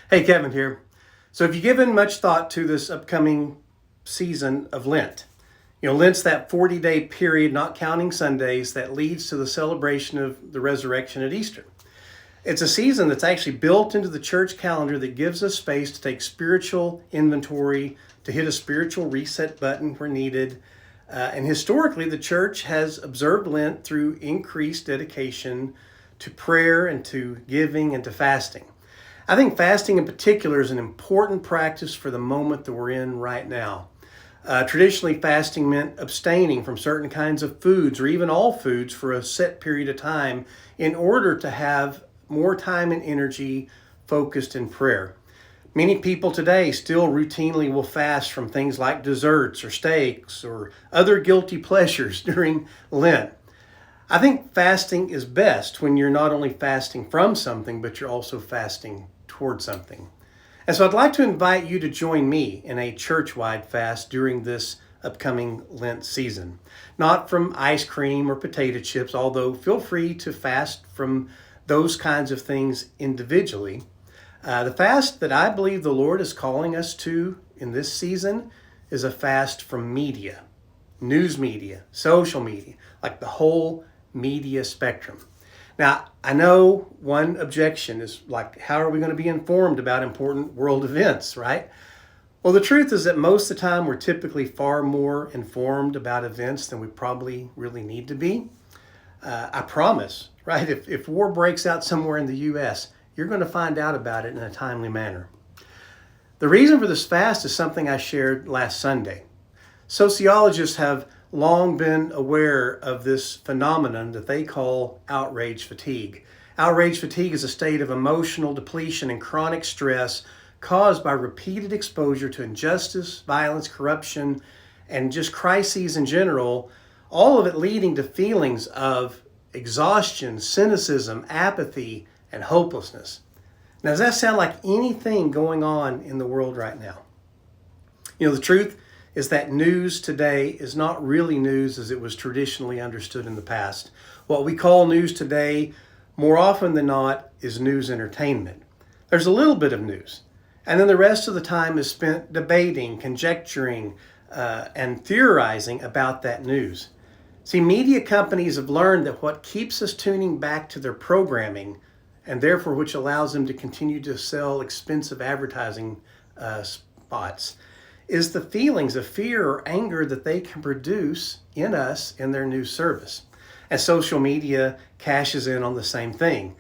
Hey, Kevin here. So, have you given much thought to this upcoming season of Lent? Lent's that 40-day period, not counting Sundays, that leads to the celebration of the resurrection at Easter. It's a season that's actually built into the church calendar that gives us space to take spiritual inventory, to hit a spiritual reset button where needed. And historically, the church has observed Lent through increased dedication to prayer and to giving and to fasting. I think fasting in particular is an important practice for the moment that we're in right now. Traditionally, fasting meant abstaining from certain kinds of foods or even all foods for a set period of time in order to have more time and energy focused in prayer. Many people today still routinely will fast from things like desserts or steaks or other guilty pleasures during Lent. I think fasting is best when you're not only fasting from something, but you're also fasting toward something. And so I'd like to invite you to join me in a church-wide fast during this upcoming Lent season. Not from ice cream or potato chips, although feel free to fast from those kinds of things individually. The fast that I believe the Lord is calling us to in this season is a fast from media, news media, social media, like the whole media spectrum. Now, I know one objection is like, how are we going to be informed about important world events, right? Well, the truth is that most of the time we're typically far more informed about events than we probably really need to be. I promise, right? If war breaks out somewhere in the U.S., you're going to find out about it in a timely manner. The reason for this fast is something I shared last Sunday. Sociologists have long been aware of this phenomenon that they call outrage fatigue. Outrage fatigue is a state of emotional depletion and chronic stress caused by repeated exposure to injustice, violence, corruption, and just crises in general, all of it leading to feelings of exhaustion, cynicism, apathy, and hopelessness. Now, does that sound like anything going on in the world right now? The truth is that news today is not really news as it was traditionally understood in the past. What we call news today, more often than not, is news entertainment. There's a little bit of news, and then the rest of the time is spent debating, conjecturing, and theorizing about that news. See, media companies have learned that what keeps us tuning back to their programming, and therefore which allows them to continue to sell expensive advertising spots, is the feelings of fear or anger that they can produce in us in their news service. And social media cashes in on the same thing.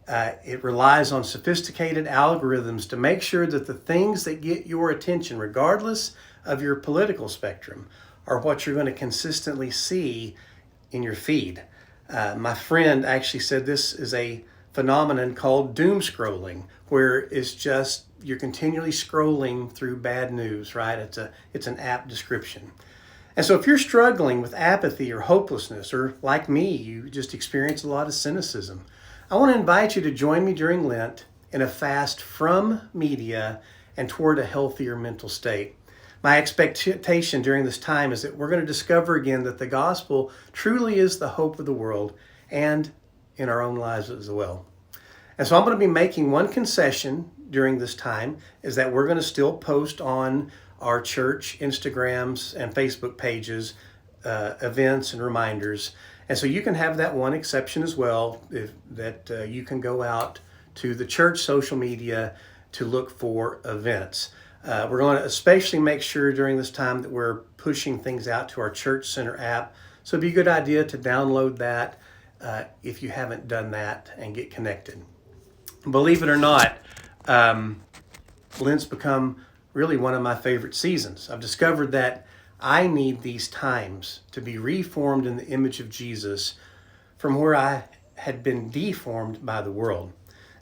It relies on sophisticated algorithms to make sure that the things that get your attention, regardless of your political spectrum, are what you're going to consistently see in your feed. My friend actually said this is a phenomenon called doom scrolling, where it's just you're continually scrolling through bad news, right? It's an apt description. And so if you're struggling with apathy or hopelessness, or like me, you just experience a lot of cynicism, I want to invite you to join me during Lent in a fast from media and toward a healthier mental state. My expectation during this time is that we're going to discover again that the gospel truly is the hope of the world and in our own lives as well. And so I'm going to be making one concession during this time, is that we're going to still post on our church Instagrams and Facebook pages events and reminders. And so you can have that one exception as well, that you can go out to the church social media to look for events. We're going to especially make sure during this time that we're pushing things out to our Church Center app. So it'd be a good idea to download that if you haven't done that and get connected. Believe it or not, Lent's become really one of my favorite seasons. I've discovered that I need these times to be reformed in the image of Jesus from where I had been deformed by the world.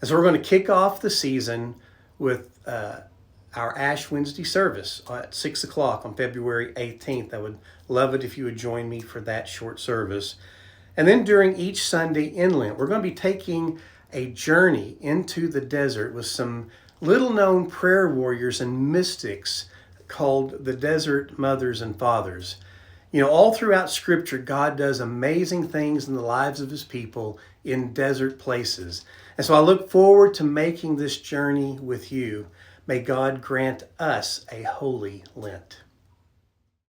And so we're going to kick off the season with our Ash Wednesday service at 6 o'clock on February 18th. I would love it if you would join me for that short service. And then during each Sunday in Lent, we're going to be taking a journey into the desert with some little-known prayer warriors and mystics called the Desert Mothers and Fathers. All throughout Scripture, God does amazing things in the lives of His people in desert places. And so I look forward to making this journey with you. May God grant us a holy Lent.